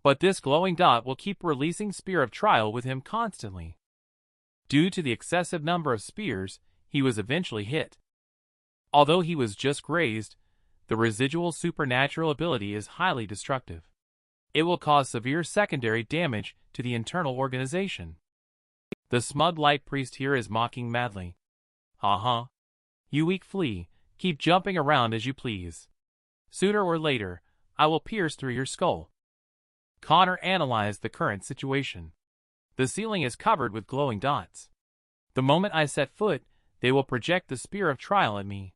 But this glowing dot will keep releasing Spear of Trial with him constantly. Due to the excessive number of spears, he was eventually hit. Although he was just grazed, the residual supernatural ability is highly destructive. It will cause severe secondary damage to the internal organization. The smug light priest here is mocking madly. "Uh-huh. You weak flea, keep jumping around as you please. Sooner or later, I will pierce through your skull." Connor analyzed the current situation. The ceiling is covered with glowing dots. The moment I set foot, they will project the Spear of Trial at me.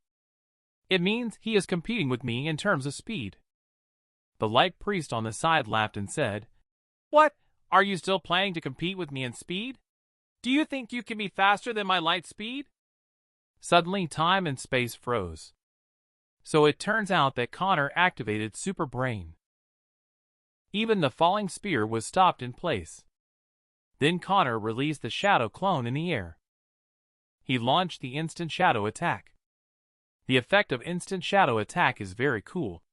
It means he is competing with me in terms of speed. The light priest on the side laughed and said, "What? Are you still planning to compete with me in speed? Do you think you can be faster than my light speed?" Suddenly, time and space froze. So it turns out that Connor activated Super Brain. Even the falling spear was stopped in place. Then Connor released the shadow clone in the air. He launched the instant shadow attack. The effect of instant shadow attack is very cool.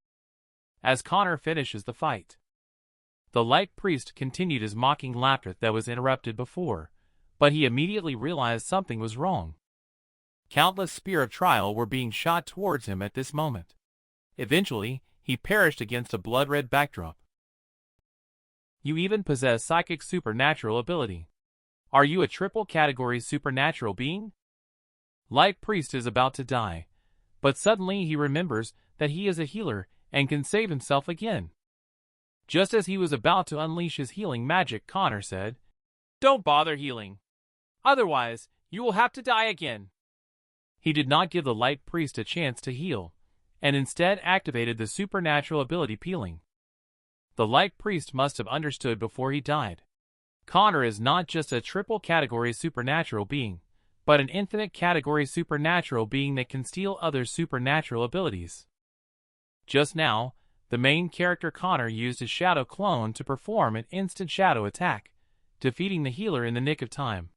As Connor finishes the fight, the light priest continued his mocking laughter that was interrupted before, but he immediately realized something was wrong. Countless Spear of Trial were being shot towards him at this moment. Eventually, he perished against a blood-red backdrop. You even possess psychic supernatural ability. Are you a triple category supernatural being? Light priest is about to die, but suddenly he remembers that he is a healer and can save himself again. Just as he was about to unleash his healing magic, Connor said, "Don't bother healing. Otherwise, you will have to die again." He did not give the light priest a chance to heal, and instead activated the supernatural ability Peeling. The light priest must have understood before he died. Connor is not just a triple category supernatural being, but an infinite category supernatural being that can steal others' supernatural abilities. Just now, the main character Connor used his shadow clone to perform an instant shadow attack, defeating the healer in the nick of time.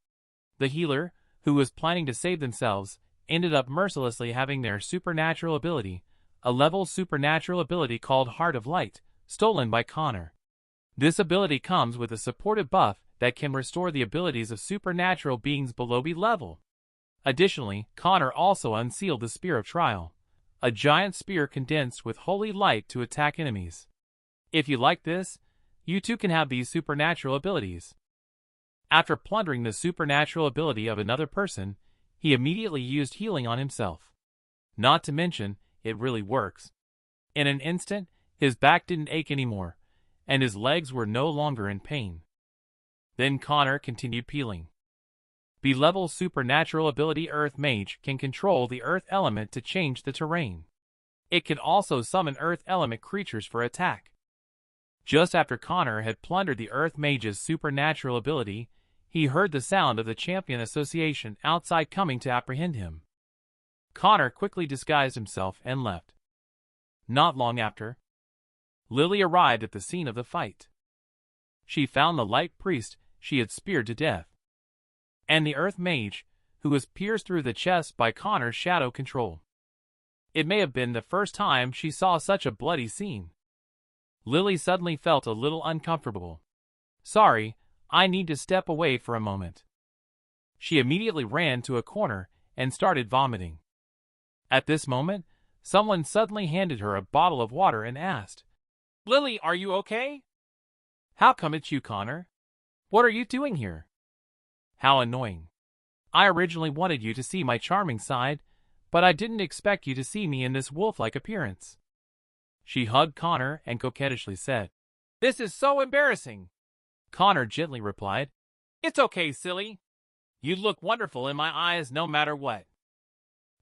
The healer, who was planning to save themselves, ended up mercilessly having their supernatural ability, a level supernatural ability called Heart of Light, stolen by Connor. This ability comes with a supportive buff that can restore the abilities of supernatural beings below B level. Additionally, Connor also unsealed the Spear of Trial, a giant spear condensed with holy light to attack enemies. If you like this, you too can have these supernatural abilities. After plundering the supernatural ability of another person, he immediately used healing on himself. Not to mention, it really works. In an instant, his back didn't ache anymore, and his legs were no longer in pain. Then Connor continued peeling. B-level supernatural ability Earth Mage can control the Earth element to change the terrain. It can also summon Earth element creatures for attack. Just after Connor had plundered the Earth Mage's supernatural ability, he heard the sound of the Champion Association outside coming to apprehend him. Connor quickly disguised himself and left. Not long after, Lily arrived at the scene of the fight. She found the light priest she had speared to death, and the Earth Mage, who was pierced through the chest by Connor's shadow control. It may have been the first time she saw such a bloody scene. Lily suddenly felt a little uncomfortable. "Sorry, I need to step away for a moment." She immediately ran to a corner and started vomiting. At this moment, someone suddenly handed her a bottle of water and asked, "Lily, are you okay?" "How come it's you, Connor? What are you doing here?" "How annoying. I originally wanted you to see my charming side, but I didn't expect you to see me in this wolf-like appearance." She hugged Connor and coquettishly said, "This is so embarrassing." Connor gently replied, "It's okay, silly. You look wonderful in my eyes no matter what."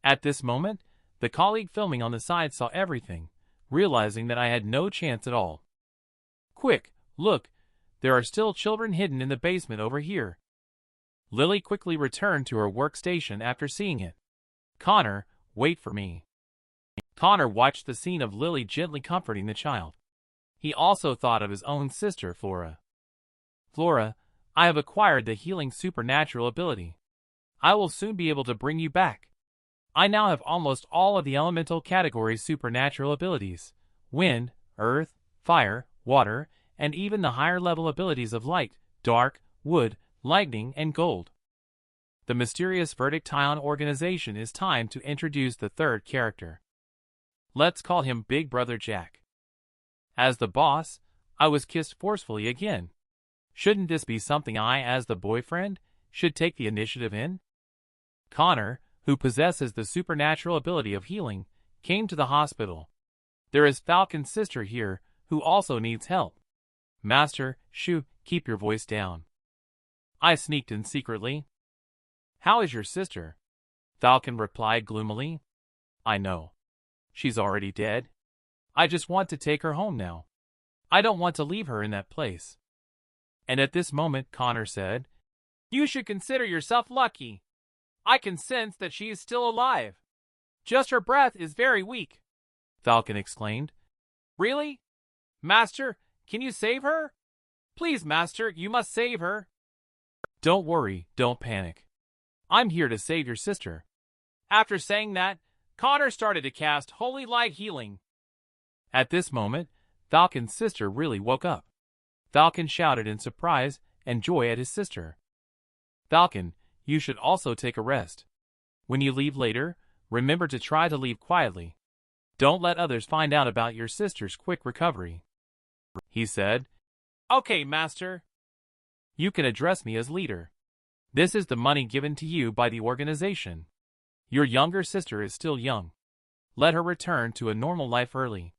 At this moment, the colleague filming on the side saw everything, realizing that I had no chance at all. "Quick, look, there are still children hidden in the basement over here." Lily quickly returned to her workstation after seeing it. "Connor, wait for me." Connor watched the scene of Lily gently comforting the child. He also thought of his own sister, Flora. "Flora, I have acquired the healing supernatural ability. I will soon be able to bring you back. I now have almost all of the elemental category supernatural abilities: wind, earth, fire, water, and even the higher-level abilities of light, dark, wood, lightning, and gold. The mysterious Verdict-Ion organization is time to introduce the third character. Let's call him Big Brother Jack. As the boss, I was kissed forcefully again. Shouldn't this be something I, as the boyfriend, should take the initiative in? Connor, who possesses the supernatural ability of healing, came to the hospital. There is Falcon's sister here, who also needs help. Master, shoo, keep your voice down. I sneaked in secretly. How is your sister? Falcon replied gloomily. I know. She's already dead. I just want to take her home now. I don't want to leave her in that place. And at this moment Connor said, You should consider yourself lucky. I can sense that she is still alive. Just her breath is very weak. Falcon exclaimed. Really? Master, can you save her? Please, Master, you must save her. Don't worry, don't panic. I'm here to save your sister. After saying that, Connor started to cast Holy Light Healing. At this moment, Falcon's sister really woke up. Falcon shouted in surprise and joy at his sister. Falcon, you should also take a rest. When you leave later, remember to try to leave quietly. Don't let others find out about your sister's quick recovery. He said, Okay, Master. You can address me as leader. This is the money given to you by the organization. Your younger sister is still young. Let her return to a normal life early.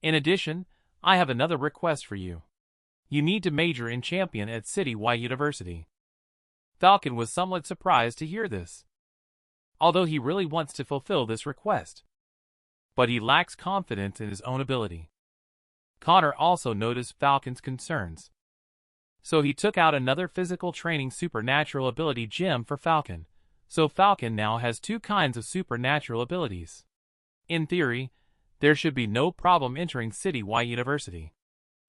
In addition, I have another request for you. You need to major in champion at City Y University. Falcon was somewhat surprised to hear this, although he really wants to fulfill this request. But he lacks confidence in his own ability. Connor also noticed Falcon's concerns. So he took out another physical training supernatural ability gem for Falcon. So Falcon now has two kinds of supernatural abilities. In theory, there should be no problem entering City Y University.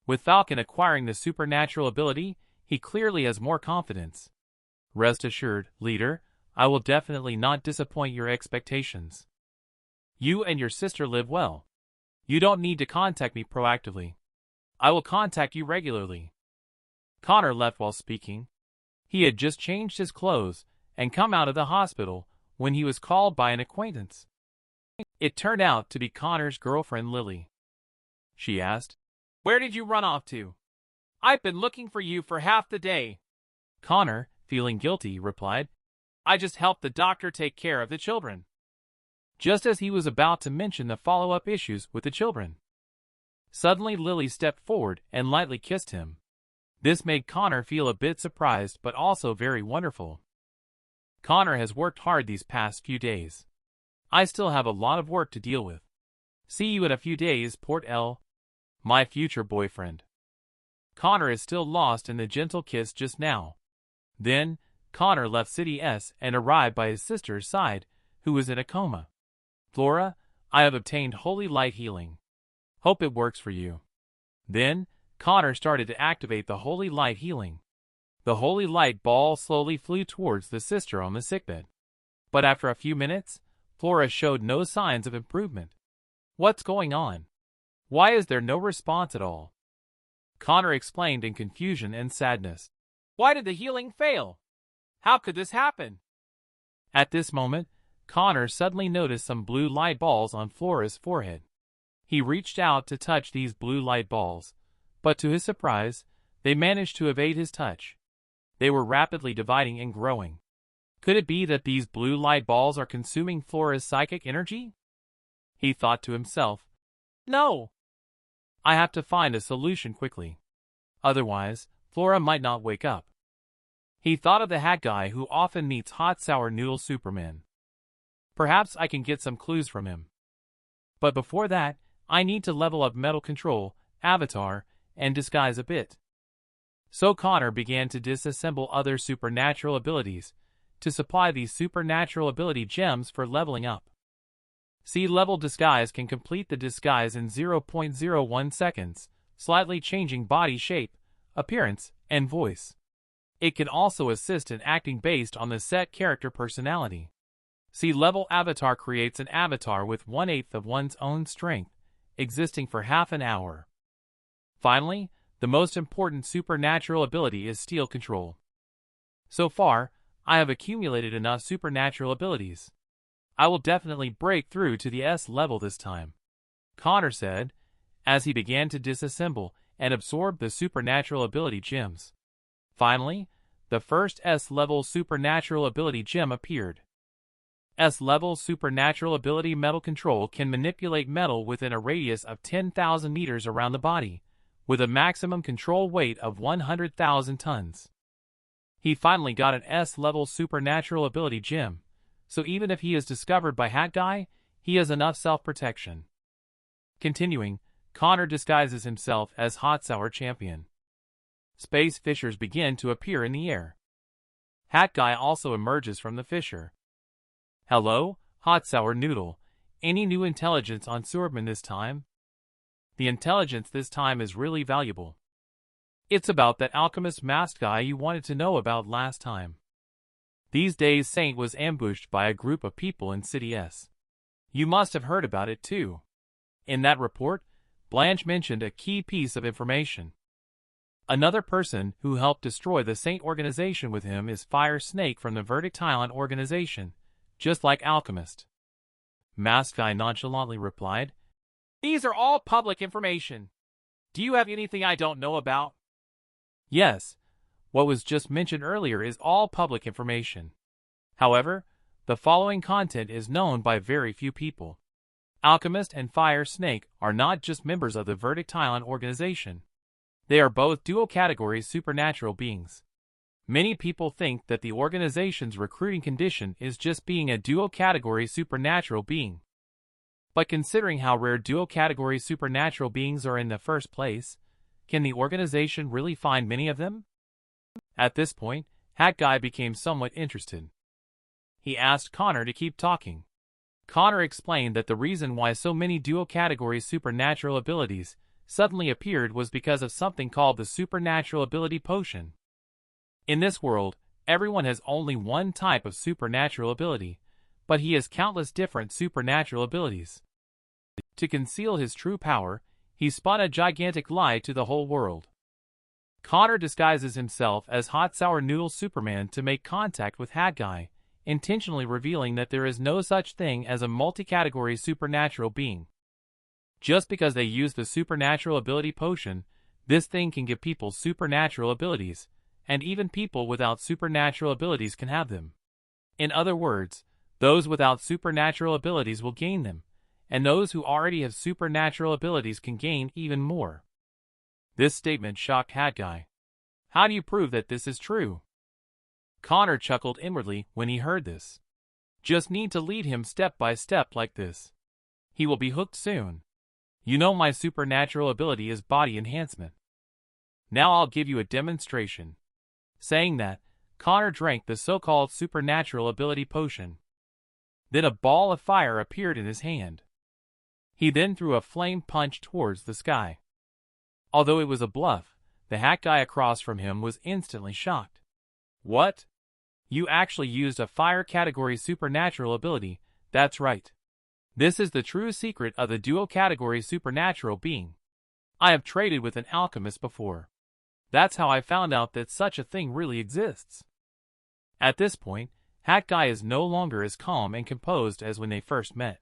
With Falcon acquiring the supernatural ability, he clearly has more confidence. Rest assured, leader, I will definitely not disappoint your expectations. You and your sister live well. You don't need to contact me proactively. I will contact you regularly. Connor left while speaking. He had just changed his clothes and come out of the hospital when he was called by an acquaintance. It turned out to be Connor's girlfriend Lily. She asked, Where did you run off to? I've been looking for you for half the day. Connor, feeling guilty, replied, I just helped the doctor take care of the children. Just as he was about to mention the follow-up issues with the children, suddenly Lily stepped forward and lightly kissed him. This made Connor feel a bit surprised but also very wonderful. Connor has worked hard these past few days. I still have a lot of work to deal with. See you in a few days, Port L. My future boyfriend. Connor is still lost in the gentle kiss just now. Then, Connor left City S and arrived by his sister's side, who was in a coma. Flora, I have obtained Holy Light Healing. Hope it works for you. Then, Connor started to activate the Holy Light Healing. The Holy Light ball slowly flew towards the sister on the sickbed. But after a few minutes, Flora showed no signs of improvement. What's going on? Why is there no response at all? Connor explained in confusion and sadness. Why did the healing fail? How could this happen? At this moment, Connor suddenly noticed some blue light balls on Flora's forehead. He reached out to touch these blue light balls, but to his surprise, they managed to evade his touch. They were rapidly dividing and growing. Could it be that these blue light balls are consuming Flora's psychic energy? He thought to himself, No! I have to find a solution quickly. Otherwise, Flora might not wake up. He thought of the hat guy who often meets hot sour noodle Superman. Perhaps I can get some clues from him. But before that, I need to level up metal control, avatar, and disguise a bit. So Connor began to disassemble other supernatural abilities to supply these supernatural ability gems for leveling up. C-level disguise can complete the disguise in 0.01 seconds, slightly changing body shape, appearance, and voice. It can also assist in acting based on the set character personality. C-level avatar creates an avatar with 1/8 of one's own strength, existing for half an hour. Finally, the most important supernatural ability is steel control. So far, I have accumulated enough supernatural abilities. I will definitely break through to the S level this time, Connor said, as he began to disassemble and absorb the supernatural ability gems. Finally, the first S-level supernatural ability gem appeared. S-level supernatural ability metal control can manipulate metal within a radius of 10,000 meters around the body, with a maximum control weight of 100,000 tons. He finally got an S-level supernatural ability gem, so even if he is discovered by Hat Guy, he has enough self-protection. Continuing, Connor disguises himself as Hot Sour Champion. Space fissures begin to appear in the air. Hat Guy also emerges from the fissure. Hello, Hot Sour Noodle. Any new intelligence on Superhuman this time? The intelligence this time is really valuable. It's about that alchemist masked guy you wanted to know about last time. These days Saint was ambushed by a group of people in City S. You must have heard about it too. In that report, Blanche mentioned a key piece of information. Another person who helped destroy the Saint organization with him is Fire Snake from the Verdict Island organization, just like Alchemist. Masked Guy nonchalantly replied, "These are all public information. Do you have anything I don't know about?" Yes, what was just mentioned earlier is all public information. However, the following content is known by very few people. Alchemist and Fire Snake are not just members of the Verdict Island organization. They are both dual-category supernatural beings. Many people think that the organization's recruiting condition is just being a dual-category supernatural being. But considering how rare dual-category supernatural beings are in the first place, can the organization really find many of them? At this point, Hat Guy became somewhat interested. He asked Connor to keep talking. Connor explained that the reason why so many dual-category supernatural abilities suddenly appeared was because of something called the supernatural ability potion. In this world, everyone has only one type of supernatural ability, but he has countless different supernatural abilities. To conceal his true power, he spun a gigantic lie to the whole world. Connor disguises himself as Hot Sour Noodle Superman to make contact with Hat Guy, intentionally revealing that there is no such thing as a multi-category supernatural being. Just because they use the supernatural ability potion, this thing can give people supernatural abilities, and even people without supernatural abilities can have them. In other words, those without supernatural abilities will gain them, and those who already have supernatural abilities can gain even more. This statement shocked Hat Guy. How do you prove that this is true? Connor chuckled inwardly when he heard this. Just need to lead him step by step like this. He will be hooked soon. You know my supernatural ability is body enhancement. Now I'll give you a demonstration. Saying that, Connor drank the so-called supernatural ability potion. Then a ball of fire appeared in his hand. He then threw a flame punch towards the sky. Although it was a bluff, the Hat Guy across from him was instantly shocked. What? You actually used a fire category supernatural ability, that's right. This is the true secret of the dual category supernatural being. I have traded with an alchemist before. That's how I found out that such a thing really exists. At this point, Hat Guy is no longer as calm and composed as when they first met.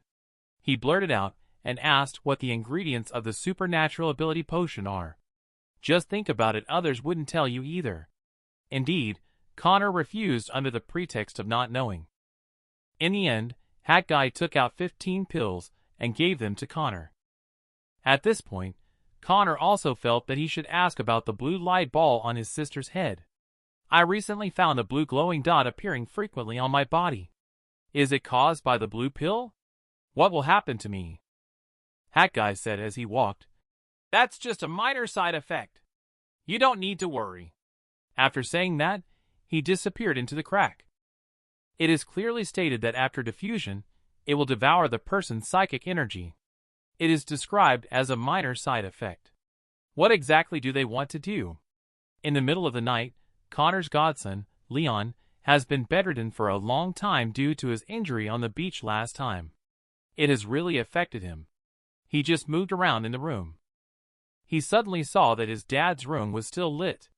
He blurted out and asked what the ingredients of the supernatural ability potion are. Just think about it, others wouldn't tell you either. Indeed, Connor refused under the pretext of not knowing. In the end, Hat Guy took out 15 pills and gave them to Connor. At this point, Connor also felt that he should ask about the blue light ball on his sister's head. I recently found a blue glowing dot appearing frequently on my body. Is it caused by the blue pill? What will happen to me? Hat Guy said as he walked. That's just a minor side effect. You don't need to worry. After saying that, he disappeared into the crack. It is clearly stated that after diffusion, it will devour the person's psychic energy. It is described as a minor side effect. What exactly do they want to do? In the middle of the night, Connor's godson, Leon, has been bedridden for a long time due to his injury on the beach last time. It has really affected him. He just moved around in the room. he suddenly saw that his dad's room was still lit.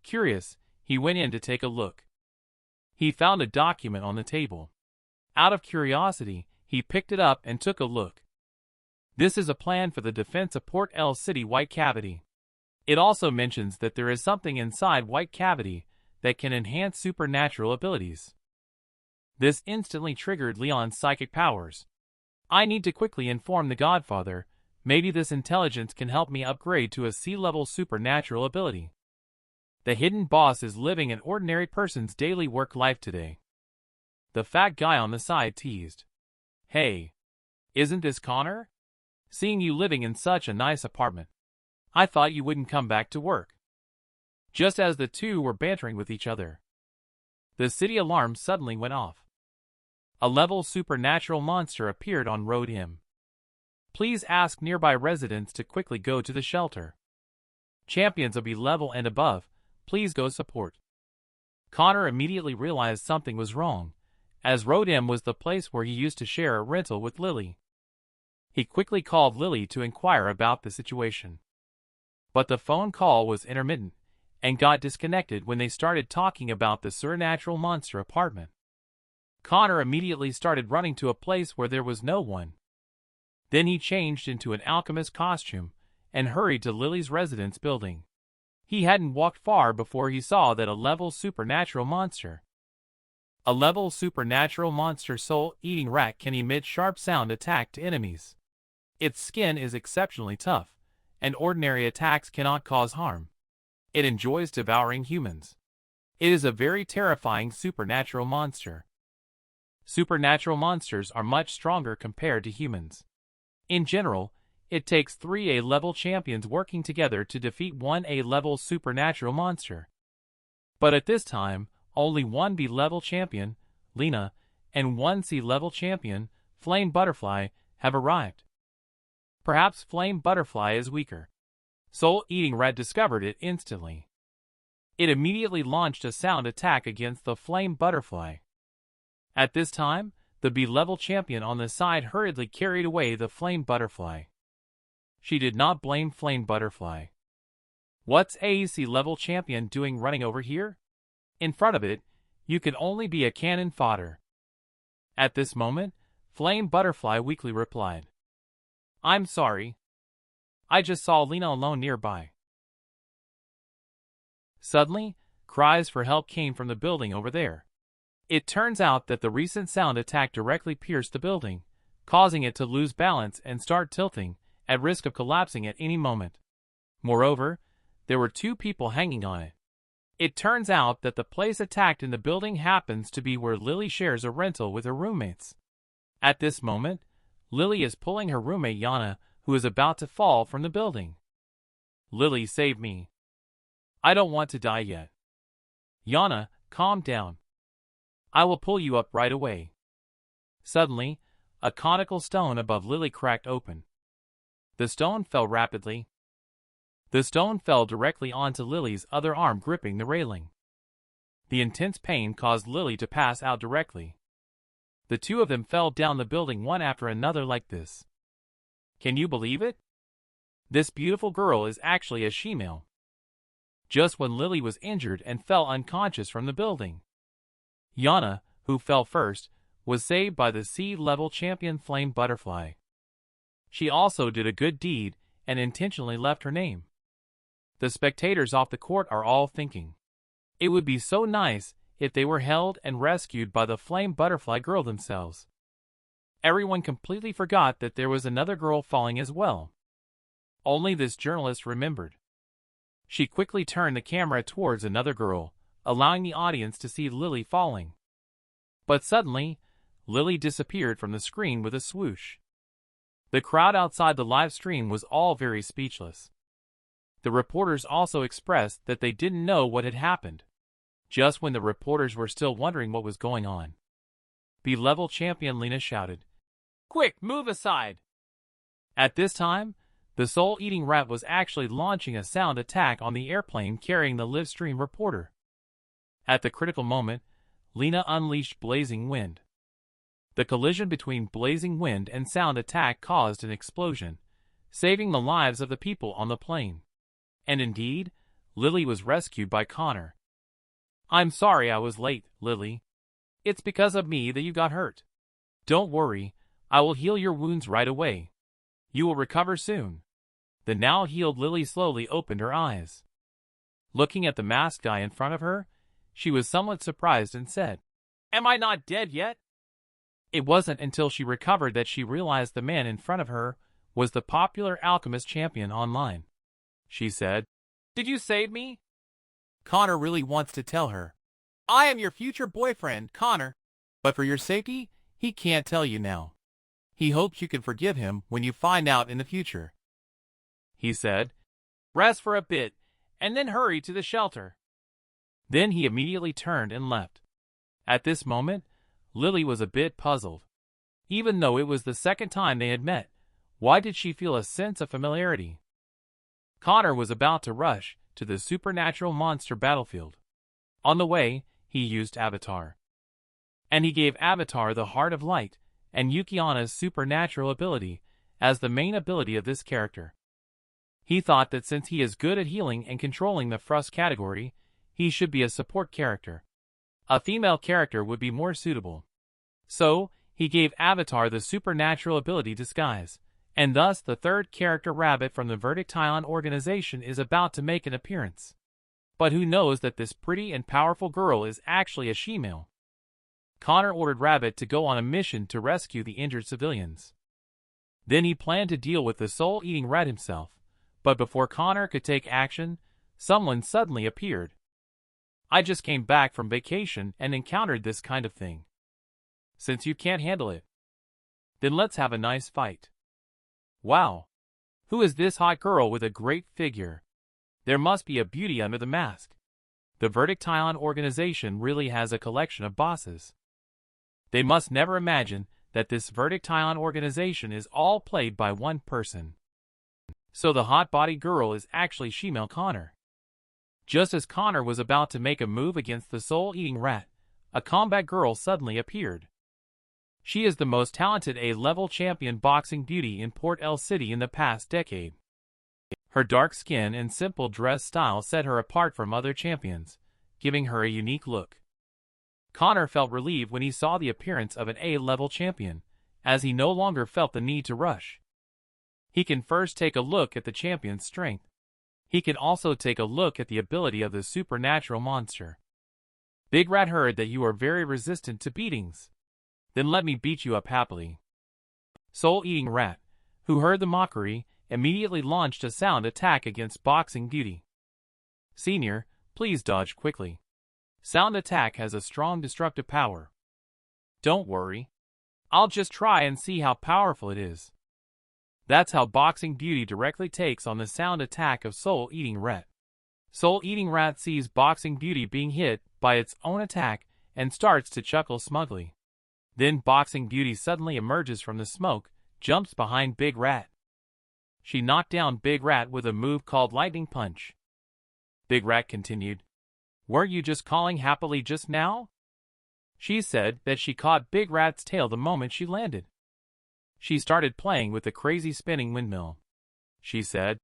Curious, he went in to take a look. He found a document on the table. Out of curiosity, he picked it up and took a look. This is a plan for the defense of Port L City White Cavity. It also mentions that there is something inside White Cavity that can enhance supernatural abilities. This instantly triggered Leon's psychic powers. I need to quickly inform the Godfather. Maybe this intelligence can help me upgrade to a C-level supernatural ability. The hidden boss is living an ordinary person's daily work life today. The fat guy on the side teased. Hey, isn't this Connor? Seeing you living in such a nice apartment, I thought you wouldn't come back to work. Just as the two were bantering with each other, the city alarm suddenly went off. A level supernatural monster appeared on road him. Please ask nearby residents to quickly go to the shelter. Champions of B level and above, please go support. Connor immediately realized something was wrong, as Road M was the place where he used to share a rental with Lily. He quickly called Lily to inquire about the situation. But the phone call was intermittent, and got disconnected when they started talking about the supernatural monster apartment. Connor immediately started running to a place where there was no one. Then he changed into an alchemist costume, and hurried to Lily's residence building. He hadn't walked far before he saw that a level supernatural monster soul-eating rat can emit sharp sound attack to enemies. Its skin is exceptionally tough, and ordinary attacks cannot cause harm. It enjoys devouring humans. It is a very terrifying supernatural monster. Supernatural monsters are much stronger compared to humans. In general, it takes 3 A-level champions working together to defeat one A-level supernatural monster. But at this time, only one B-level champion, Lena, and one C-level champion, Flame Butterfly, have arrived. Perhaps Flame Butterfly is weaker. Soul-Eating Rat discovered it instantly. It immediately launched a sound attack against the Flame Butterfly. At this time, the B-level champion on the side hurriedly carried away the Flame Butterfly. She did not blame Flame Butterfly. What's a C-level champion doing running over here? In front of it, you can only be a cannon fodder. At this moment, Flame Butterfly weakly replied. I'm sorry. I just saw Lena alone nearby. Suddenly, cries for help came from the building over there. It turns out that the recent sound attack directly pierced the building, causing it to lose balance and start tilting, at risk of collapsing at any moment. Moreover, there were 2 people hanging on it. It turns out that the place attacked in the building happens to be where Lily shares a rental with her roommates. At this moment, Lily is pulling her roommate Yana, who is about to fall from the building. Lily, save me. I don't want to die yet. Yana, calm down. I will pull you up right away. Suddenly, a conical stone above Lily cracked open. The stone fell rapidly. The stone fell directly onto Lily's other arm, gripping the railing. The intense pain caused Lily to pass out directly. The 2 of them fell down the building one after another like this. Can you believe it? This beautiful girl is actually a she-male. Just when Lily was injured and fell unconscious from the building. Yana, who fell first, was saved by the C-level champion Flame Butterfly. She also did a good deed and intentionally left her name. The spectators off the court are all thinking, it would be so nice if they were held and rescued by the Flame Butterfly girl themselves. Everyone completely forgot that there was another girl falling as well. Only this journalist remembered. She quickly turned the camera towards another girl, allowing the audience to see Lily falling. But suddenly, Lily disappeared from the screen with a swoosh. The crowd outside the live stream was all very speechless. The reporters also expressed that they didn't know what had happened. Just when the reporters were still wondering what was going on, B-level champion Lena shouted, "Quick, move aside!" At this time, the soul-eating rat was actually launching a sound attack on the airplane carrying the live stream reporter. At the critical moment, Lena unleashed Blazing Wind. The collision between Blazing Wind and sound attack caused an explosion, saving the lives of the people on the plane. And indeed, Lily was rescued by Connor. "I'm sorry I was late, Lily. It's because of me that you got hurt. Don't worry, I will heal your wounds right away. You will recover soon." The now healed Lily slowly opened her eyes. Looking at the masked guy in front of her, she was somewhat surprised and said, "Am I not dead yet?" It wasn't until she recovered that she realized the man in front of her was the popular alchemist champion online. She said, "Did you save me?" Connor really wants to tell her, "I am your future boyfriend, Connor, but for your safety, he can't tell you now. He hopes you can forgive him when you find out in the future." He said, "Rest for a bit, and then hurry to the shelter." Then he immediately turned and left. At this moment, Lily was a bit puzzled. Even though it was the second time they had met, why did she feel a sense of familiarity? Connor was about to rush to the supernatural monster battlefield. On the way, he used Avatar. And he gave Avatar the Heart of Light and Yukiana's supernatural ability as the main ability of this character. He thought that since he is good at healing and controlling the Frust category, he should be a support character. A female character would be more suitable. So, he gave Avatar the supernatural ability Disguise, and thus the third character Rabbit from the Verdict Island organization is about to make an appearance. But who knows that this pretty and powerful girl is actually a she-male? Connor ordered Rabbit to go on a mission to rescue the injured civilians. Then he planned to deal with the soul-eating rat himself. But before Connor could take action, someone suddenly appeared. "I just came back from vacation and encountered this kind of thing. Since you can't handle it, then let's have a nice fight." "Wow! Who is this hot girl with a great figure? There must be a beauty under the mask." The Verdict Island organization really has a collection of bosses. They must never imagine that this Verdict Island organization is all played by one person. So the hot-bodied girl is actually she-male Connor. Just as Connor was about to make a move against the soul-eating rat, a combat girl suddenly appeared. She is the most talented A-level champion boxing beauty in Port El City in the past decade. Her dark skin and simple dress style set her apart from other champions, giving her a unique look. Connor felt relieved when he saw the appearance of an A-level champion, as he no longer felt the need to rush. He can first take a look at the champion's strength. He can also take a look at the ability of the supernatural monster. "Big Rat heard that you are very resistant to beatings. Then let me beat you up happily." Soul-eating rat, who heard the mockery, immediately launched a sound attack against Boxing Beauty. "Senior, please dodge quickly. Sound attack has a strong destructive power." "Don't worry. I'll just try and see how powerful it is." That's how Boxing Beauty directly takes on the sound attack of Soul-eating rat. Soul-eating rat sees Boxing Beauty being hit by its own attack and starts to chuckle smugly. Then Boxing Beauty suddenly emerges from the smoke, jumps behind Big Rat. She knocked down Big Rat with a move called Lightning Punch. Big Rat continued, "Weren't you just calling happily just now?" She said that she caught Big Rat's tail the moment she landed. She started playing with the crazy spinning windmill. She said,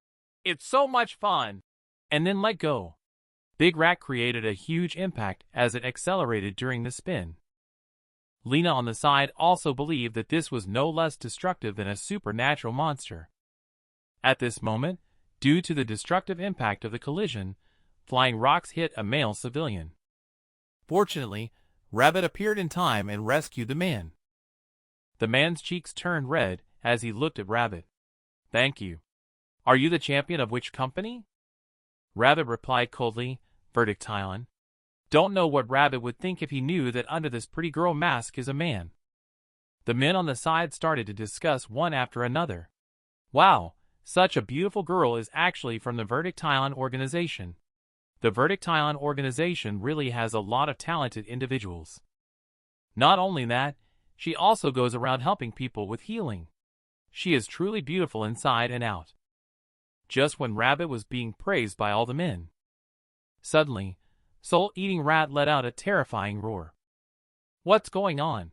"It's so much fun," and then let go. Big Rat created a huge impact as it accelerated during the spin. Lena on the side also believed that this was no less destructive than a supernatural monster. At this moment, due to the destructive impact of the collision, flying rocks hit a male civilian. Fortunately, Rabbit appeared in time and rescued the man. The man's cheeks turned red as he looked at Rabbit. "Thank you. Are you the champion of which company?" Rabbit replied coldly, "Verdict Island." Don't know what Rabbit would think if he knew that under this pretty girl mask is a man. The men on the side started to discuss one after another. Wow, such a beautiful girl is actually from the Verdict Island organization. The Verdict Island organization really has a lot of talented individuals. Not only that, she also goes around helping people with healing. She is truly beautiful inside and out. Just when Rabbit was being praised by all the men, suddenly, Soul-eating rat let out a terrifying roar. "What's going on?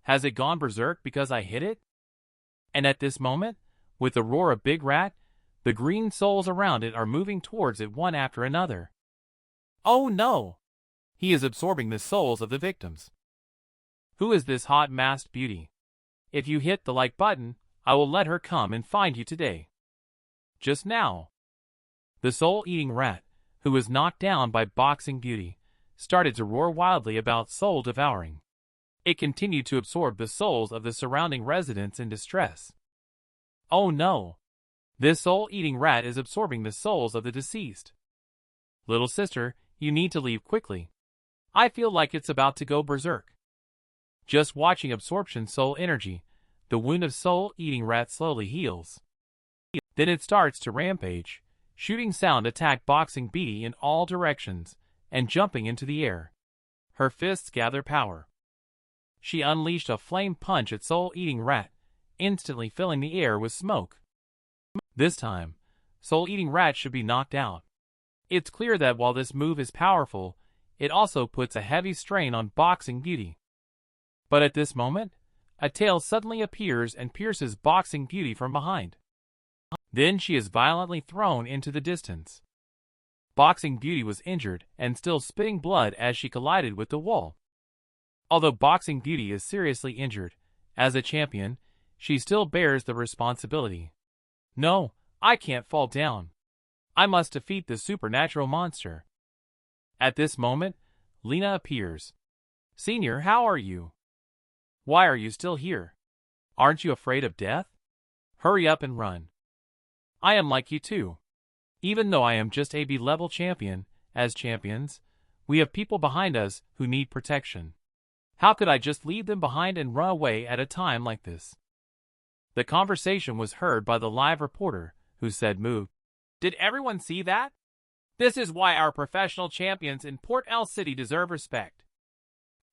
Has it gone berserk because I hit it?" And at this moment, With the roar of Big Rat, the green souls around it are moving towards it one after another. Oh no! He is absorbing the souls of the victims. Who is this hot masked beauty? If you hit the like button, I will let her come and find you today. Just now. The soul-eating rat, who was knocked down by Boxing Beauty, started to roar wildly about soul devouring. It continued to absorb the souls of the surrounding residents in distress. Oh no! This soul-eating rat is absorbing the souls of the deceased. Little sister, you need to leave quickly. I feel like it's about to go berserk. Just watching absorption soul energy, the wound of soul-eating rat slowly heals. Then it starts to rampage, shooting sound attack Boxing Beauty in all directions, and jumping into the air. Her fists gather power. She unleashed a flame punch at soul-eating rat, instantly filling the air with smoke. This time, soul-eating rat should be knocked out. It's clear that while this move is powerful, it also puts a heavy strain on Boxing Beauty. But at this moment, a tail suddenly appears and pierces Boxing Beauty from behind. Then she is violently thrown into the distance. Boxing Beauty was injured and still spitting blood as she collided with the wall. Although Boxing Beauty is seriously injured, as a champion, she still bears the responsibility. No, I can't fall down. I must defeat the supernatural monster. At this moment, Lena appears. Senior, how are you? Why are you still here? Aren't you afraid of death? Hurry up and run. I am like you too. Even though I am just a B-level champion, as champions, we have people behind us who need protection. How could I just leave them behind and run away at a time like this? The conversation was heard by the live reporter, who said moved. Did everyone see that? This is why our professional champions in Port L City deserve respect.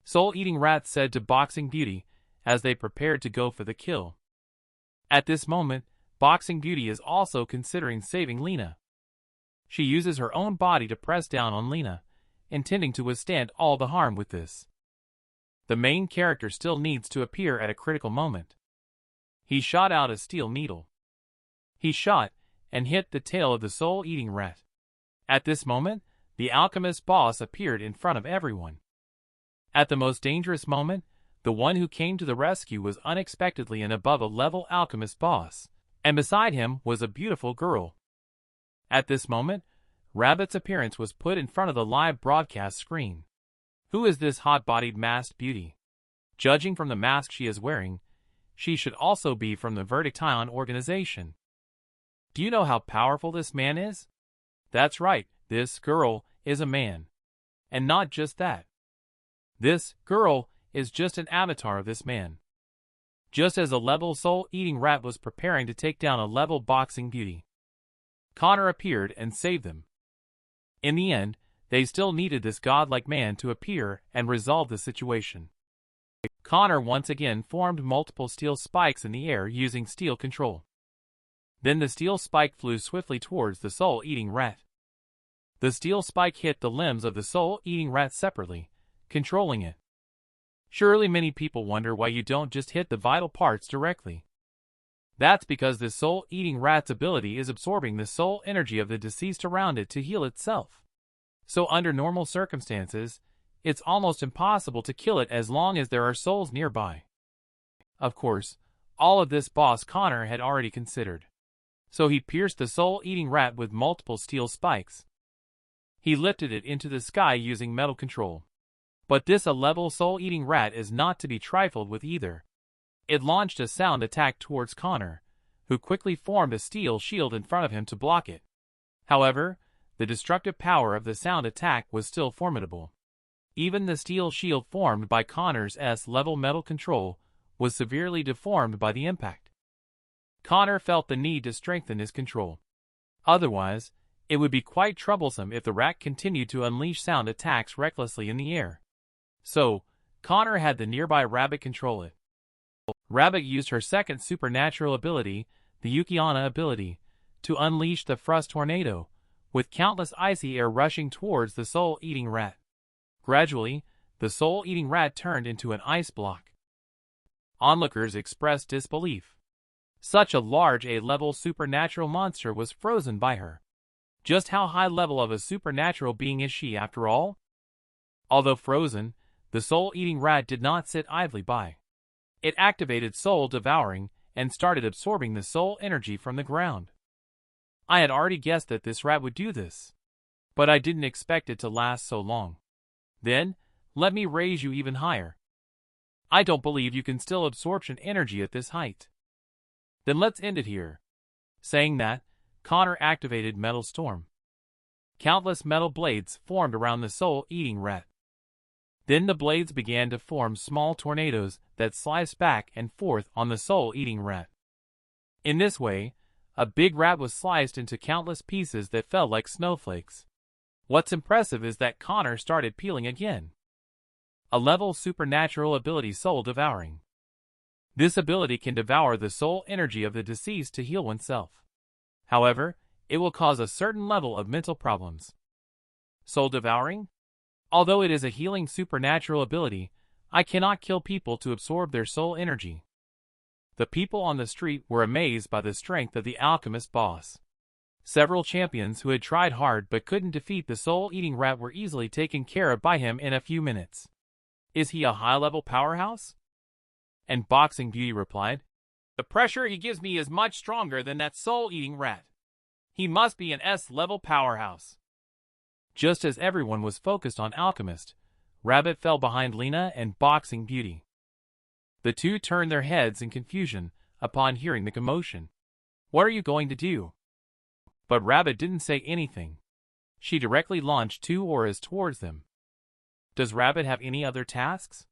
Soul-eating rat said to Boxing Beauty as they prepared to go for the kill. At this moment, Boxing Beauty is also considering saving Lena. She uses her own body to press down on Lena, intending to withstand all the harm with this. The main character still needs to appear at a critical moment. He shot out a steel needle. He shot and hit the tail of the soul-eating rat. At this moment, the alchemist boss appeared in front of everyone. At the most dangerous moment, the one who came to the rescue was unexpectedly an above-a-level alchemist boss, and beside him was a beautiful girl. At this moment, Rabbit's appearance was put in front of the live broadcast screen. Who is this hot-bodied masked beauty? Judging from the mask she is wearing, she should also be from the Verdiction organization. Do you know how powerful this man is? That's right, this girl is a man. And not just that. This girl is just an avatar of this man. Just as a level soul-eating rat was preparing to take down a level Boxing Beauty, Connor appeared and saved them. In the end, they still needed this godlike man to appear and resolve the situation. Connor once again formed multiple steel spikes in the air using steel control. Then the steel spike flew swiftly towards the soul-eating rat. The steel spike hit the limbs of the soul-eating rat separately, controlling it. Surely many people wonder why you don't just hit the vital parts directly. That's because the soul-eating rat's ability is absorbing the soul energy of the deceased around it to heal itself. So under normal circumstances, it's almost impossible to kill it as long as there are souls nearby. Of course, all of this boss Connor had already considered. So he pierced the soul-eating rat with multiple steel spikes. He lifted it into the sky using metal control. But this level soul-eating rat is not to be trifled with either. It launched a sound attack towards Connor, who quickly formed a steel shield in front of him to block it. However, the destructive power of the sound attack was still formidable. Even the steel shield formed by Connor's S-level metal control was severely deformed by the impact. Connor felt the need to strengthen his control. Otherwise, it would be quite troublesome if the rat continued to unleash sound attacks recklessly in the air. So, Connor had the nearby Rabbit control it. Rabbit used her second supernatural ability, the Yukiana ability, to unleash the Frost Tornado, with countless icy air rushing towards the soul-eating rat. Gradually, the soul-eating rat turned into an ice block. Onlookers expressed disbelief. Such a large A-level supernatural monster was frozen by her. Just how high level of a supernatural being is she after all? Although frozen, the soul-eating rat did not sit idly by. It activated soul devouring and started absorbing the soul energy from the ground. I had already guessed that this rat would do this, but I didn't expect it to last so long. Then, let me raise you even higher. I don't believe you can still absorption energy at this height. Then let's end it here. Saying that, Connor activated Metal Storm. Countless metal blades formed around the soul-eating rat. Then the blades began to form small tornadoes that sliced back and forth on the soul-eating rat. In this way, a big rat was sliced into countless pieces that fell like snowflakes. What's impressive is that Connor started peeling again. A level supernatural ability, Soul Devouring. This ability can devour the soul energy of the deceased to heal oneself. However, it will cause a certain level of mental problems. Soul Devouring? Although it is a healing supernatural ability, I cannot kill people to absorb their soul energy. The people on the street were amazed by the strength of the alchemist boss. Several champions who had tried hard but couldn't defeat the soul-eating rat were easily taken care of by him in a few minutes. Is he a high-level powerhouse? And Boxing Beauty replied, the pressure he gives me is much stronger than that soul-eating rat. He must be an S-level powerhouse. Just as everyone was focused on Alchemist, Rabbit fell behind Lena and Boxing Beauty. The two turned their heads in confusion upon hearing the commotion. What are you going to do? But Rabbit didn't say anything. She directly launched two auras towards them. Does Rabbit have any other tasks?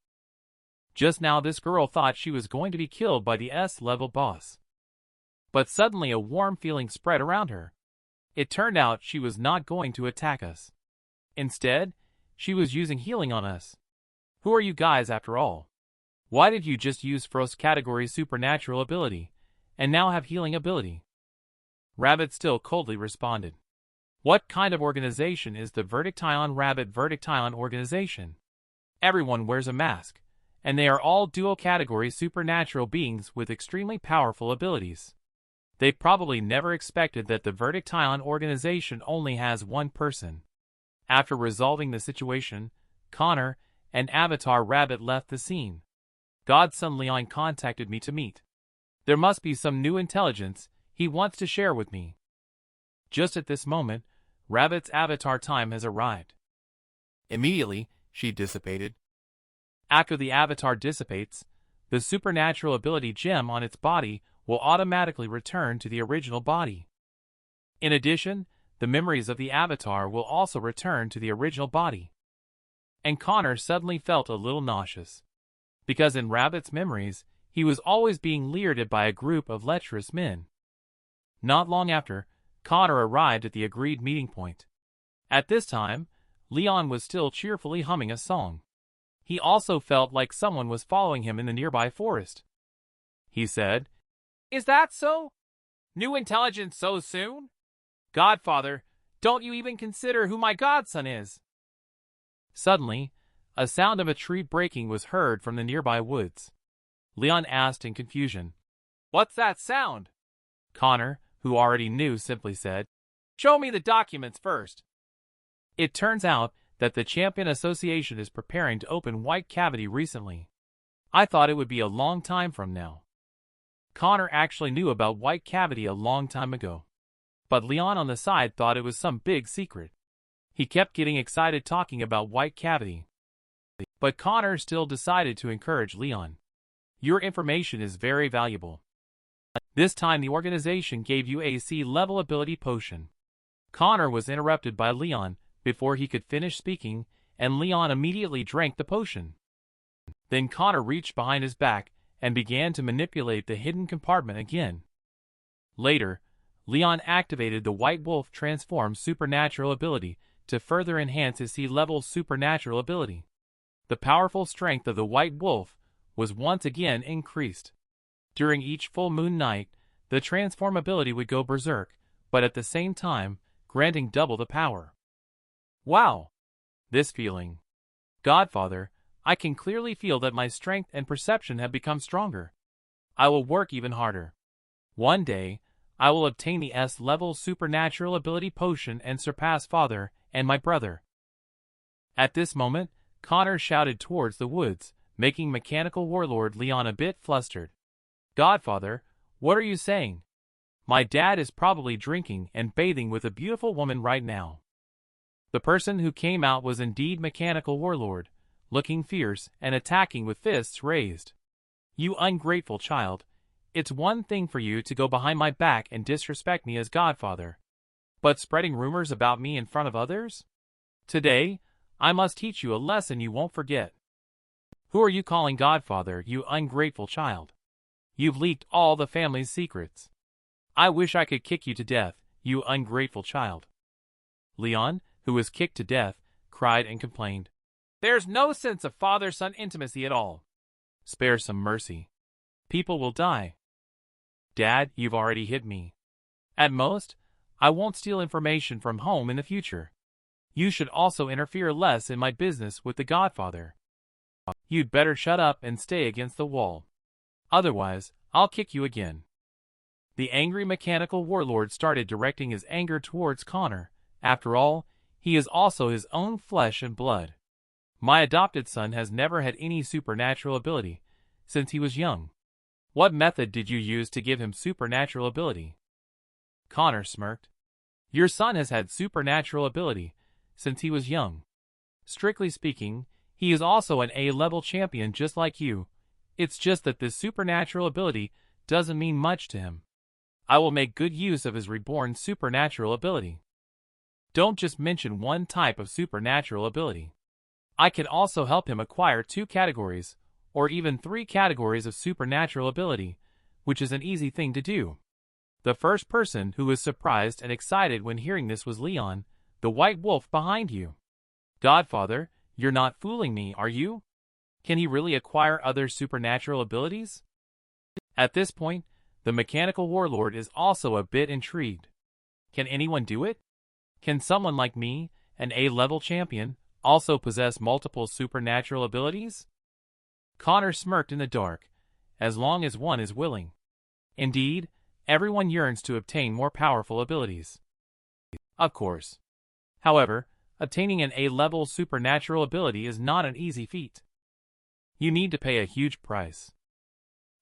Just now this girl thought she was going to be killed by the S-level boss. But suddenly a warm feeling spread around her. It turned out she was not going to attack us. Instead, she was using healing on us. Who are you guys after all? Why did you just use first category supernatural ability, and now have healing ability? Rabbit still coldly responded. What kind of organization is the Verdiction Rabbit Verdiction organization? Everyone wears a mask, and they are all dual category supernatural beings with extremely powerful abilities. They probably never expected that the Verdiction organization only has one person. After resolving the situation, Connor and Avatar Rabbit left the scene. Godson Leon contacted me to meet. There must be some new intelligence he wants to share with me. Just at this moment, Rabbit's avatar time has arrived. Immediately, she dissipated. After the avatar dissipates, the supernatural ability gem on its body will automatically return to the original body. In addition, the memories of the avatar will also return to the original body. And Connor suddenly felt a little nauseous. Because in Rabbit's memories, he was always being leered at by a group of lecherous men. Not long after, Connor arrived at the agreed meeting point. At this time, Leon was still cheerfully humming a song. He also felt like someone was following him in the nearby forest. He said, Is that so? New intelligence so soon? Godfather, don't you even consider who my godson is? Suddenly, a sound of a tree breaking was heard from the nearby woods. Leon asked in confusion, What's that sound? Connor, who already knew, simply said, Show me the documents first. It turns out that the Champion Association is preparing to open White Cavity recently. I thought it would be a long time from now. Connor actually knew about White Cavity a long time ago. But Leon on the side thought it was some big secret. He kept getting excited talking about White Cavity. But Connor still decided to encourage Leon. Your information is very valuable. This time the organization gave you a C-level ability potion. Connor was interrupted by Leon before he could finish speaking, and Leon immediately drank the potion. Then Connor reached behind his back and began to manipulate the hidden compartment again. Later, Leon activated the White Wolf Transform supernatural ability to further enhance his C-level supernatural ability. The powerful strength of the White Wolf was once again increased. During each full moon night, the transform ability would go berserk, but at the same time, granting double the power. Wow! This feeling. Godfather, I can clearly feel that my strength and perception have become stronger. I will work even harder. One day, I will obtain the S-level supernatural ability potion and surpass father and my brother. At this moment, Connor shouted towards the woods, making mechanical warlord Leon a bit flustered. Godfather, what are you saying? My dad is probably drinking and bathing with a beautiful woman right now. The person who came out was indeed mechanical warlord, looking fierce and attacking with fists raised. You ungrateful child, it's one thing for you to go behind my back and disrespect me as godfather. But spreading rumors about me in front of others? Today, I must teach you a lesson you won't forget. Who are you calling godfather, you ungrateful child? You've leaked all the family's secrets. I wish I could kick you to death, you ungrateful child. Leon, who was kicked to death, cried and complained. There's no sense of father-son intimacy at all. Spare some mercy. People will die. Dad, you've already hit me. At most, I won't steal information from home in the future. You should also interfere less in my business with the godfather. You'd better shut up and stay against the wall. Otherwise, I'll kick you again. The angry mechanical warlord started directing his anger towards Connor. After all, he is also his own flesh and blood. My adopted son has never had any supernatural ability since he was young. What method did you use to give him supernatural ability? Connor smirked. Your son has had supernatural ability since he was young. Strictly speaking, he is also an A-level champion just like you. It's just that this supernatural ability doesn't mean much to him. I will make good use of his reborn supernatural ability. Don't just mention one type of supernatural ability. I can also help him acquire 2 categories, or even 3 categories of supernatural ability, which is an easy thing to do. The first person who was surprised and excited when hearing this was Leon, the white wolf behind you. Godfather, you're not fooling me, are you? Can he really acquire other supernatural abilities? At this point, the mechanical warlord is also a bit intrigued. Can anyone do it? Can someone like me, an A-level champion, also possess multiple supernatural abilities? Connor smirked in the dark, as long as one is willing. Indeed, everyone yearns to obtain more powerful abilities. Of course. However, obtaining an A-level supernatural ability is not an easy feat. You need to pay a huge price.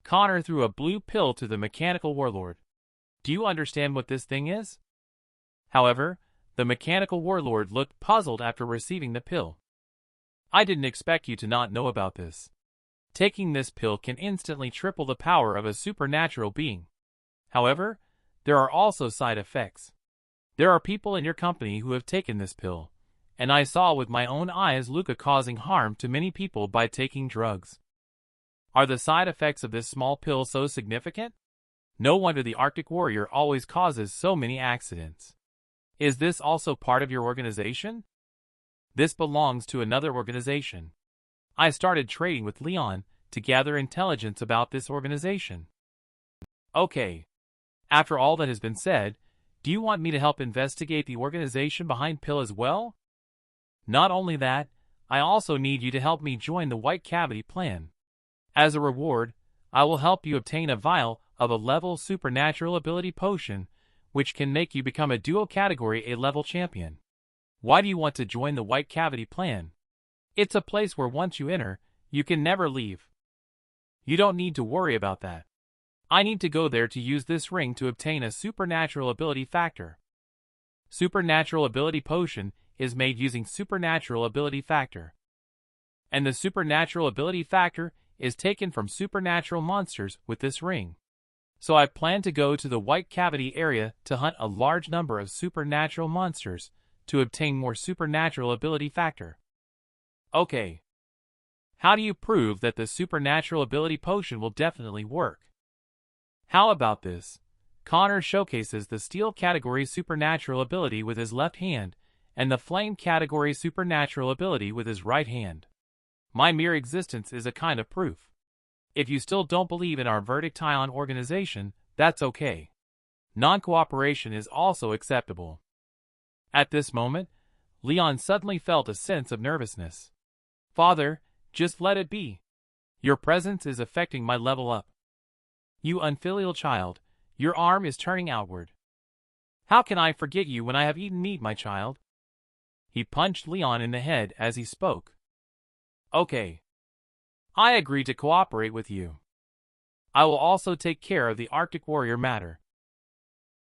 Connor threw a blue pill to the mechanical warlord. Do you understand what this thing is? However, the mechanical warlord looked puzzled after receiving the pill. I didn't expect you to not know about this. Taking this pill can instantly triple the power of a supernatural being. However, there are also side effects. There are people in your company who have taken this pill, and I saw with my own eyes Luca causing harm to many people by taking drugs. Are the side effects of this small pill so significant? No wonder the Arctic Warrior always causes so many accidents. Is this also part of your organization? This belongs to another organization. I started trading with Leon to gather intelligence about this organization. Okay. After all that has been said, do you want me to help investigate the organization behind Pill as well? Not only that, I also need you to help me join the White Cavity plan. As a reward, I will help you obtain a vial of a level supernatural ability potion, which can make you become a dual category A-level champion. Why do you want to join the White Cavity plan? It's a place where once you enter, you can never leave. You don't need to worry about that. I need to go there to use this ring to obtain a supernatural ability factor. Supernatural ability potion is made using supernatural ability factor. And the supernatural ability factor is taken from supernatural monsters with this ring. So I plan to go to the White Cavity area to hunt a large number of supernatural monsters to obtain more supernatural ability factor. Okay. How do you prove that the supernatural ability potion will definitely work? How about this? Connor showcases the Steel category supernatural ability with his left hand and the Flame category supernatural ability with his right hand. My mere existence is a kind of proof. If you still don't believe in our Verdict Ion organization, that's okay. Non-cooperation is also acceptable. At this moment, Leon suddenly felt a sense of nervousness. Father, just let it be. Your presence is affecting my level up. You unfilial child, Your arm is turning outward. How can I forget you when I have eaten meat, my child? He punched Leon in the head as he spoke. Okay. I agree to cooperate with you. I will also take care of the Arctic warrior matter.